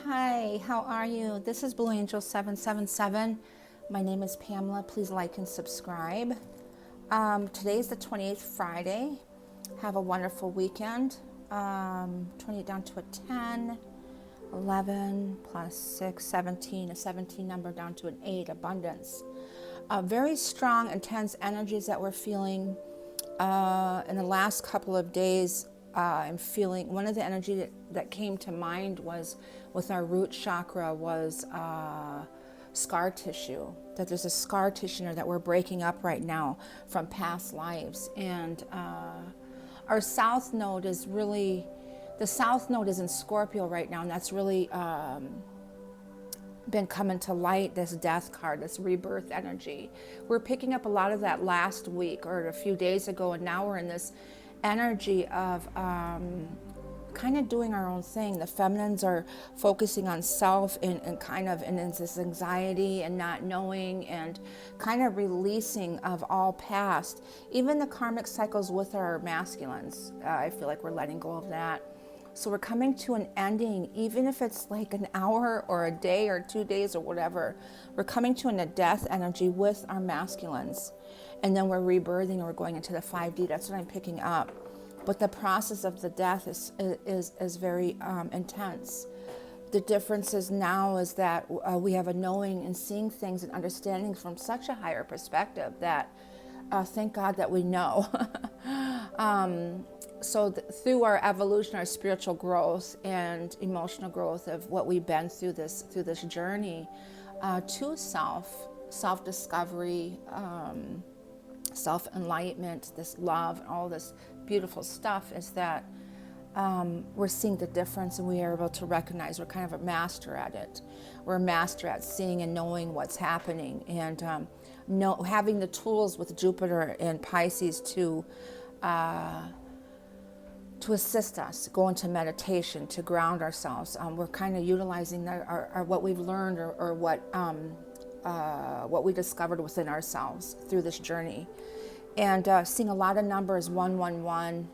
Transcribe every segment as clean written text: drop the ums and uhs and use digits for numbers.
Hi, how are you? This is Blue Angel 777. My name is Pamela. Please like and subscribe. Today is the 28th Friday. Have a wonderful weekend. 28 down to a 10, 11 plus 6, 17, a 17 number down to an 8, abundance. Very strong, intense energies that we're feeling in the last couple of days. I'm feeling one of the energy that came to mind was with our root chakra was scar tissue. That there's a scar tissue there that we're breaking up right now from past lives. And our south node is really, the south node is in Scorpio right now, and that's really been coming to light, this death card, this rebirth energy. We're picking up a lot of that last week or a few days ago, and now we're in this energy of kind of doing our own thing. The feminines are focusing on self and kind of in this anxiety and not knowing and kind of releasing of all past. Even the karmic cycles with our masculines, I feel like we're letting go of that. So we're coming to an ending, even if it's like an hour or a day or 2 days or whatever. We're coming to a death energy with our masculines. And then we're rebirthing and we're going into the 5D. That's what I'm picking up. But the process of the death is very intense. The difference is now is that we have a knowing and seeing things and understanding from such a higher perspective that thank God that we know. So through our evolution, our spiritual growth and emotional growth of what we've been through this journey to self-discovery, self-enlightenment, this love, all this beautiful stuff, is that we're seeing the difference and we are able to recognize. We're kind of a master at it. We're a master at seeing and knowing what's happening, and having the tools with Jupiter and Pisces to assist us go into meditation, to ground ourselves. We're kind of utilizing our what we've learned or what we discovered within ourselves through this journey. And seeing a lot of numbers, 111.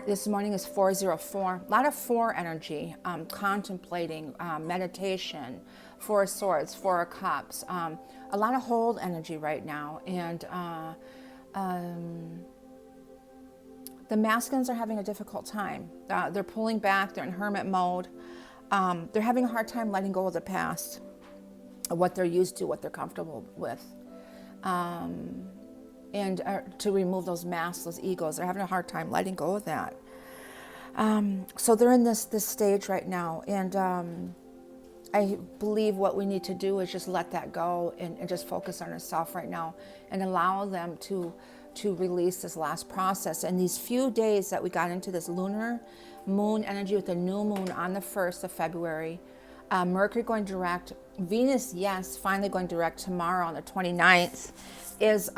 This morning is 404. A lot of 4 energy, contemplating, meditation, 4 of Swords, 4 of Cups. A lot of hold energy right now. And the masculines are having a difficult time. They're pulling back. They're in hermit mode. They're having a hard time letting go of the past, of what they're used to, what they're comfortable with. And to remove those masks, those egos. They're having a hard time letting go of that. So they're in this stage right now. And I believe what we need to do is just let that go and just focus on ourselves right now and allow them to release this last process. And these few days that we got into this lunar moon energy with the new moon on the 1st of February, Mercury going direct, Venus, yes, finally going direct tomorrow on the 29th, is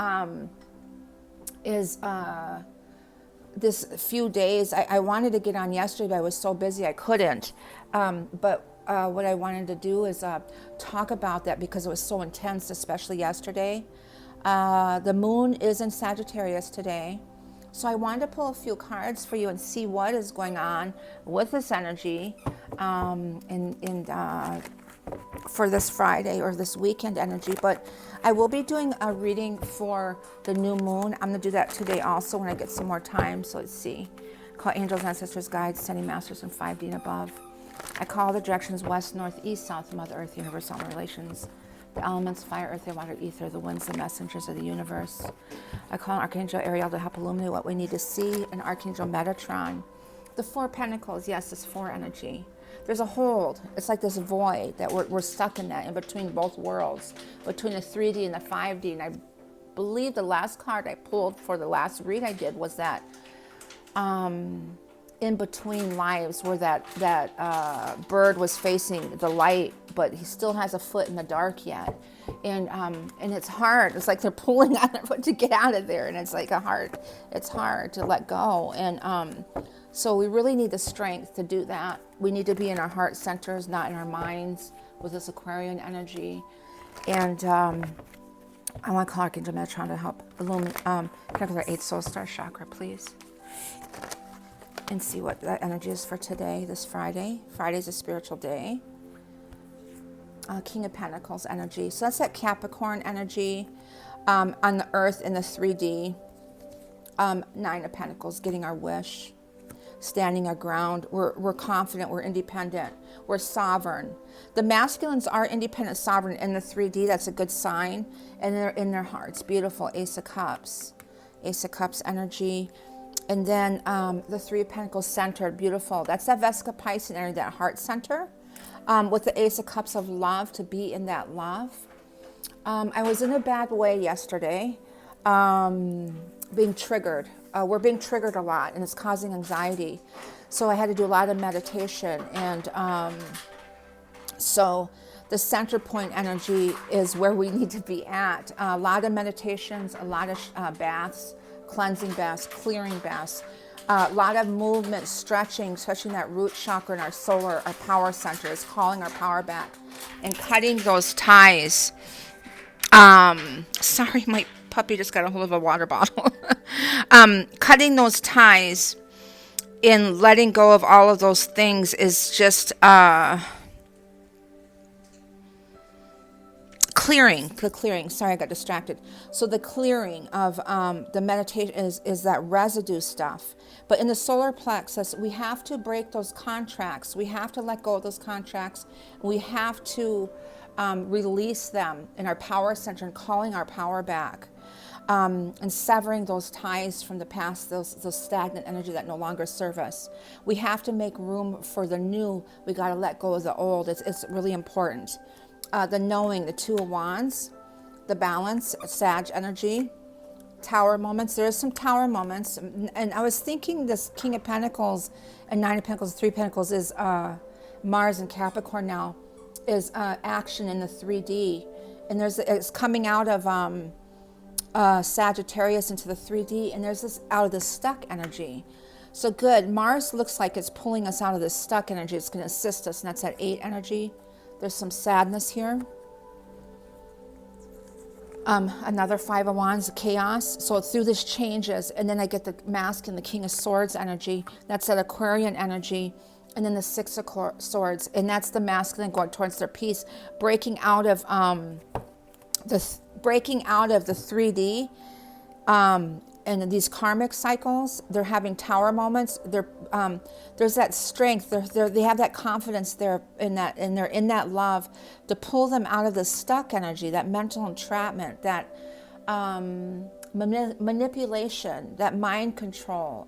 this few days. I wanted to get on yesterday, but I was so busy I couldn't. But what I wanted to do is talk about that because it was so intense, especially yesterday. The moon is in Sagittarius today. So I wanted to pull a few cards for you and see what is going on with this energy for this Friday or this weekend energy. But I will be doing a reading for the new moon. I'm going to do that today also when I get some more time. So let's see. Call angels, ancestors, guides, sending masters in 5D and above. I call the directions west, north, east, south, Mother Earth, universe, all relations. The elements, fire, earth, air, water, ether, the winds, the messengers of the universe. I call Archangel Ariel to help illuminate what we need to see, and Archangel Metatron. The 4 Pentacles, yes, this 4 energy. There's a hold. It's like this void that we're stuck in that, in between both worlds, between the 3D and the 5D. And I believe the last card I pulled for the last read I did was that in between lives, where that bird was facing the light, but he still has a foot in the dark yet, and it's hard. It's like they're pulling on their foot to get out of there, and it's like it's hard to let go. And so we really need the strength to do that. We need to be in our heart centers, not in our minds, with this Aquarian energy. And I want to call Archangel Metatron to help illuminate, connect with our 8th soul star chakra, please. And see what that energy is for today, this Friday. Friday's a spiritual day. King of Pentacles energy. So that's that Capricorn energy on the earth in the 3D. Nine of Pentacles, getting our wish, standing our ground. We're confident, we're independent, we're sovereign. The masculines are independent, sovereign in the 3D. That's a good sign. And they're in their hearts. Beautiful. Ace of Cups. Ace of Cups energy. And then the Three of Pentacles centered. Beautiful. That's that Vesica Pisces energy, that heart center. With the Ace of Cups of love, to be in that love. I was in a bad way yesterday, being triggered. We're being triggered a lot, and it's causing anxiety. So I had to do a lot of meditation. And so the center point energy is where we need to be at. A lot of meditations, a lot of baths, cleansing baths, clearing baths. A lot of movement, stretching, stretching that root chakra in our solar, our power centers, calling our power back, and cutting those ties. Sorry, my puppy just got a hold of a water bottle. Cutting those ties and letting go of all of those things is just clearing. Sorry, I got distracted. So the clearing of the meditation is that residue stuff. But in the solar plexus, we have to break those contracts. We have to let go of those contracts. We have to release them in our power center and calling our power back. And severing those ties from the past, those stagnant energy that no longer serve us. We have to make room for the new. We got to let go of the old. It's really important. The knowing, the Two of Wands, the balance, Sag energy, Tower moments. There is some Tower moments. And I was thinking this King of Pentacles and Nine of Pentacles, Three of Pentacles is Mars and Capricorn now, is action in the 3D. And it's coming out of Sagittarius into the 3D, and there's this out of the stuck energy. So good. Mars looks like it's pulling us out of this stuck energy. It's going to assist us, and that's that 8 energy. There's some sadness here. Another Five of Wands, chaos. So through this changes, and then I get the Masculine, the King of Swords energy. That's that Aquarian energy. And then the Six of Swords, and that's the masculine going towards their peace, breaking out of the 3D, and these karmic cycles. They're having Tower moments. There's that strength. They have that confidence there in that, and they're in that love to pull them out of the stuck energy, that mental entrapment, that manipulation, that mind control.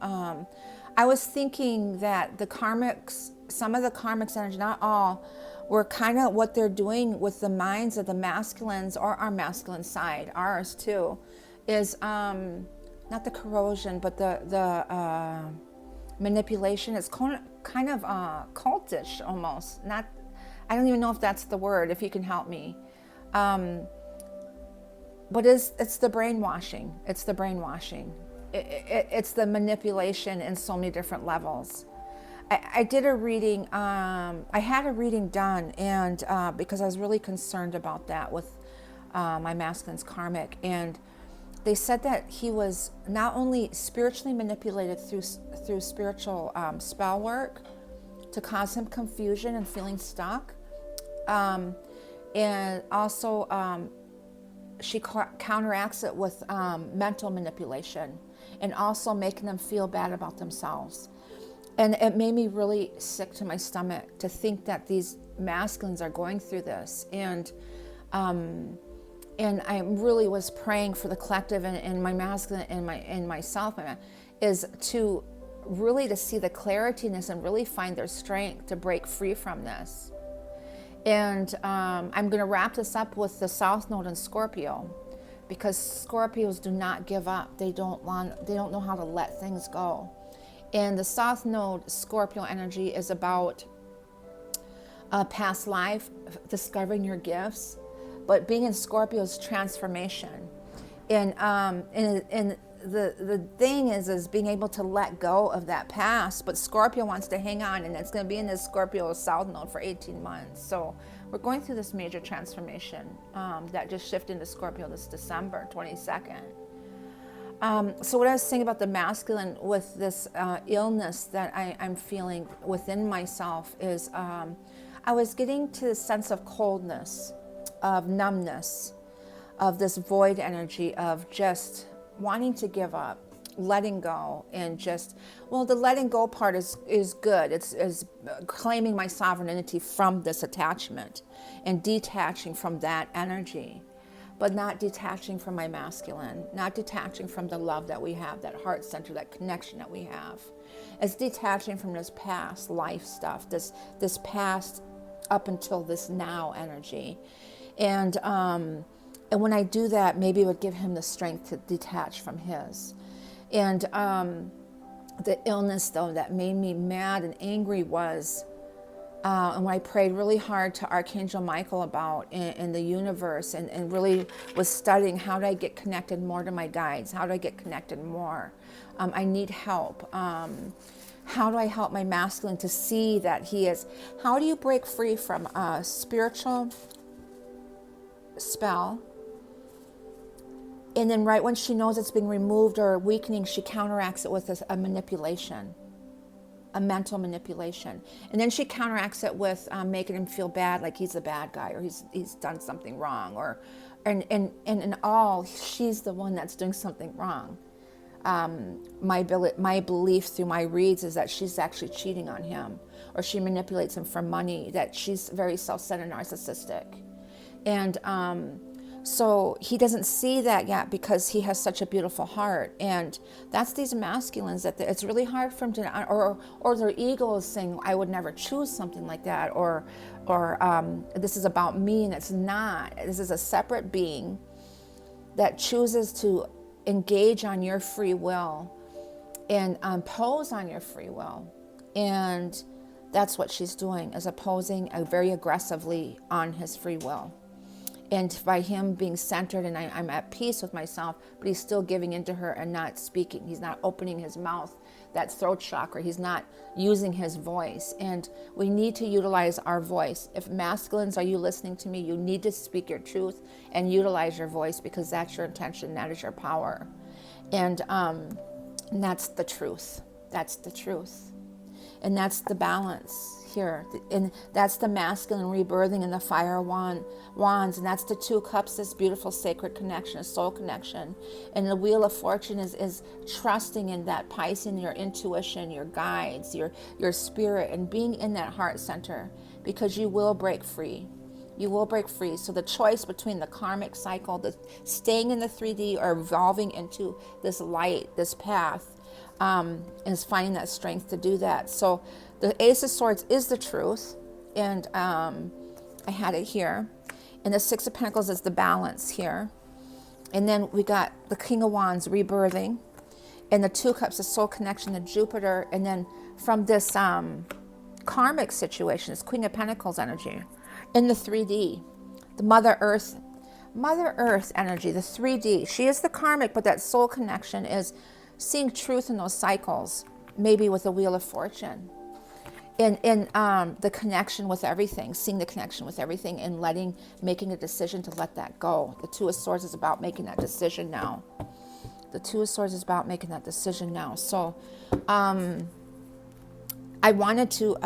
I was thinking that the karmics, some of the karmics energy, not all, were kind of what they're doing with the minds of the masculines, or our masculine side, ours too, is not the corrosion, but the manipulation. It's kind of cultish almost. Not, I don't even know if that's the word, if you can help me. But it's the brainwashing. It's the brainwashing. It's the manipulation in so many different levels. I did a reading, I had a reading done, and because I was really concerned about that with my masculine's karmic, and they said that he was not only spiritually manipulated through spiritual spell work to cause him confusion and feeling stuck, and also she counteracts it with mental manipulation, and also making them feel bad about themselves. And it made me really sick to my stomach to think that these masculines are going through this. And I really was praying for the collective and my masculine and myself, is to really to see the clarity in this and really find their strength to break free from this. And I'm going to wrap this up with the South Node in Scorpio, because Scorpios do not give up. They don't know how to let things go. And the South Node Scorpio energy is about past life, discovering your gifts, but being in Scorpio is transformation. And the thing is being able to let go of that past, but Scorpio wants to hang on, and it's going to be in this Scorpio South Node for 18 months. So we're going through this major transformation that just shifted into Scorpio this December 22nd. So what I was saying about the masculine with this illness that I'm feeling within myself is I was getting to the sense of coldness, of numbness, of this void energy of just wanting to give up, letting go, and just, well, the letting go part is good. It's claiming my sovereignty from this attachment and detaching from that energy, but not detaching from my masculine, not detaching from the love that we have, that heart center, that connection that we have. It's detaching from this past life stuff, this past up until this now energy. And when I do that, maybe it would give him the strength to detach from his. And the illness, though, that made me mad and angry was, and when I prayed really hard to Archangel Michael about in the universe and really was studying how do I get connected more to my guides? How do I get connected more? I need help. How do I help my masculine to see that he is? How do you break free from a spiritual spell? And then right when she knows it's being removed or weakening, she counteracts it with a manipulation, a mental manipulation. And then she counteracts it with making him feel bad, like he's a bad guy or he's done something wrong. And in all, she's the one that's doing something wrong. My belief through my reads is that she's actually cheating on him, or she manipulates him for money, that she's very self-centered, narcissistic. And so he doesn't see that yet because he has such a beautiful heart. And that's these masculines that it's really hard for him to, or their ego is saying, I would never choose something like that, or this is about me, and it's not. This is a separate being that chooses to engage on your free will and impose on your free will. And that's what she's doing, is opposing very aggressively on his free will. And by him being centered and I'm at peace with myself, but he's still giving into her and not speaking. He's not opening his mouth, that throat chakra. He's not using his voice. And we need to utilize our voice. If masculines, are you listening to me? You need to speak your truth and utilize your voice, because that's your intention. That is your power. And that's the truth. That's the truth. And that's the balance here. And that's the masculine rebirthing in the fire wands. And that's the 2 cups, this beautiful sacred connection, a soul connection. And the wheel of fortune is trusting in that Piscean, your intuition, your guides, your spirit, and being in that heart center, because you will break free. You will break free. So the choice between the karmic cycle, the staying in the 3D or evolving into this light, this path, is finding that strength to do that. So the Ace of Swords is the truth, and I had it here. And the 6 of Pentacles is the balance here. And then we got the King of Wands rebirthing, and the 2 cups, the soul connection to Jupiter. And then from this karmic situation, this Queen of Pentacles energy in the 3D, the Mother Earth energy, the 3D. She is the karmic, but that soul connection is seeing truth in those cycles, maybe with the Wheel of Fortune. In the connection with everything, seeing the connection with everything and making a decision to let that go. The 2 of Swords is about making that decision now. The 2 of Swords is about making that decision now. So I wanted to,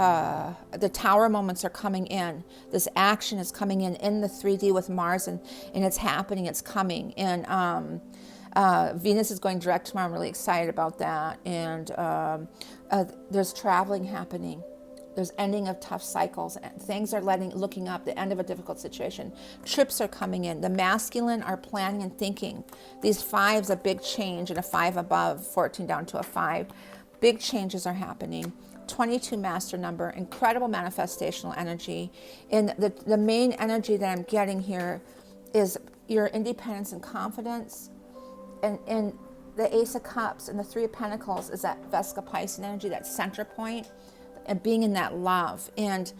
the Tower moments are coming in. This action is coming in the 3D with Mars, and it's happening, it's coming. And Venus is going direct tomorrow. I'm really excited about that. And there's traveling happening. There's ending of tough cycles. Things are looking up, the end of a difficult situation. Trips are coming in. The masculine are planning and thinking. These 5's a big change, and a 5 above, 14 down to a 5. Big changes are happening. 22 master number, incredible manifestational energy. And the main energy that I'm getting here is your independence and confidence. And the Ace of Cups and the 3 of Pentacles is that Vesica Piscean energy, that center point, and being in that love. And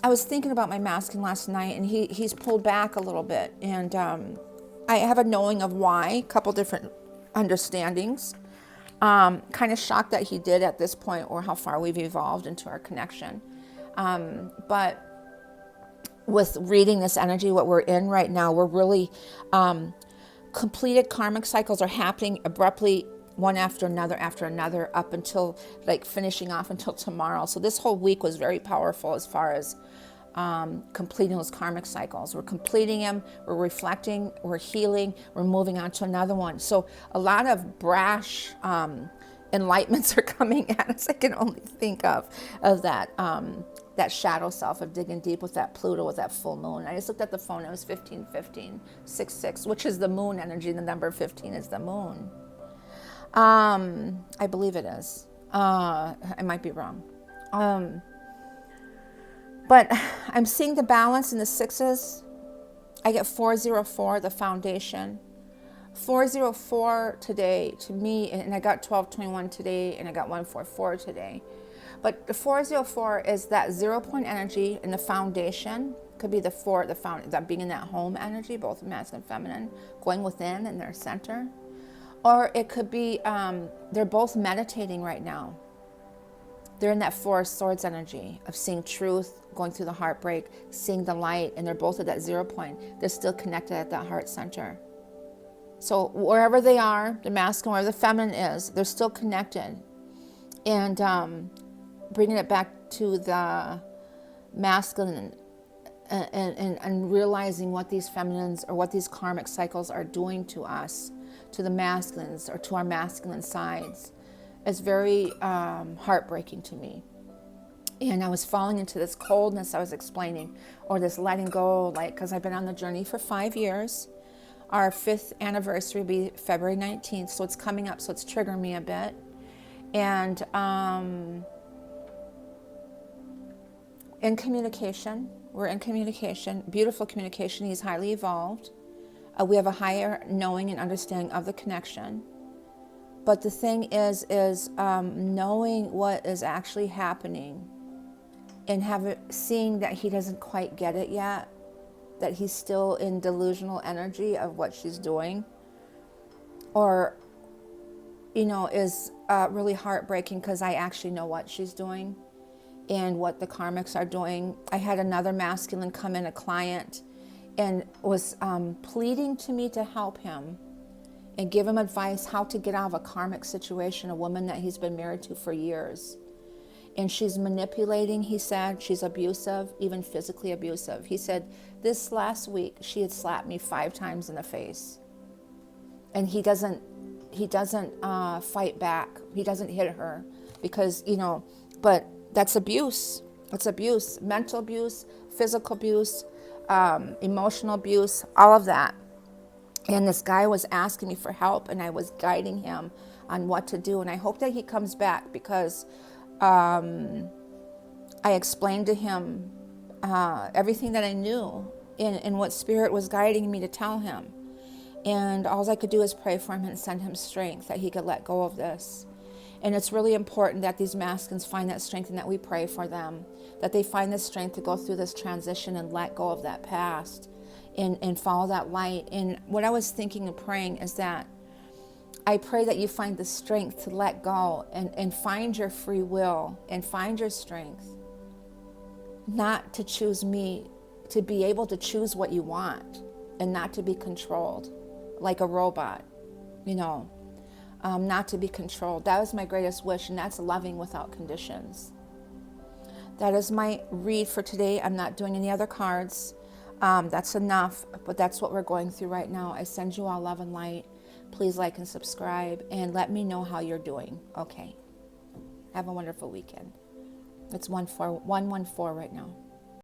I was thinking about my masculine last night, and he's pulled back a little bit. And I have a knowing of why, a couple different understandings. Kind of shocked that he did at this point, or how far we've evolved into our connection. But with reading this energy, what we're in right now, we're really... completed karmic cycles are happening abruptly, one after another, up until finishing off until tomorrow. So this whole week was very powerful as far as completing those karmic cycles. We're completing them, we're reflecting, we're healing, we're moving on to another one. So a lot of brash enlightenments are coming at us. I can only think of that that shadow self of digging deep with that Pluto, with that full moon. I just looked at the phone, it was 15-15-66, which is the moon energy. The number 15 is the moon. I believe it is. I might be wrong. But I'm seeing the balance in the sixes. I get 404, the foundation. 404 today to me, and I got 1221 today, and I got 144 today. But the 404 is that 0 point energy in the foundation. Could be that being in that home energy, both masculine and feminine, going within in their center. Or it could be they're both meditating right now. They're in that Four of Swords energy of seeing truth, going through the heartbreak, seeing the light, and they're both at that 0 point. They're still connected at that heart center. So wherever they are, the masculine, wherever the feminine is, they're still connected. And bringing it back to the masculine and realizing what these feminines or what these karmic cycles are doing to us, to the masculines or to our masculine sides, is very heartbreaking to me. And I was falling into this coldness I was explaining, or this letting go, like, because I've been on the journey for 5 years. Our 5th anniversary will be February 19th, so it's coming up, so it's triggering me a bit. And in communication, we're in communication, beautiful communication. He's highly evolved. We have a higher knowing and understanding of the connection. But the thing is knowing what is actually happening and seeing that he doesn't quite get it yet, that he's still in delusional energy of what she's doing, or, is really heartbreaking, because I actually know what she's doing and what the karmics are doing. I had another masculine come in, a client, and was pleading to me to help him and give him advice how to get out of a karmic situation, a woman that he's been married to for years. And she's manipulating, he said. She's abusive, even physically abusive. He said, this last week, she had slapped me 5 times in the face. And he doesn't fight back. He doesn't hit her because, but that's abuse. It's abuse, mental abuse, physical abuse, emotional abuse, all of that. And this guy was asking me for help, and I was guiding him on what to do. And I hope that he comes back, because I explained to him everything that I knew and what spirit was guiding me to tell him. And all I could do is pray for him and send him strength that he could let go of this. And it's really important that these masculines find that strength, and that we pray for them, that they find the strength to go through this transition and let go of that past and follow that light. And what I was thinking and praying is that I pray that you find the strength to let go and find your free will and find your strength, not to choose me, to be able to choose what you want and not to be controlled like a robot, not to be controlled. That was my greatest wish, and that's loving without conditions. That is my read for today. I'm not doing any other cards. That's enough, but that's what we're going through right now. I send you all love and light. Please like and subscribe, and let me know how you're doing. Okay. Have a wonderful weekend. It's 114 right now.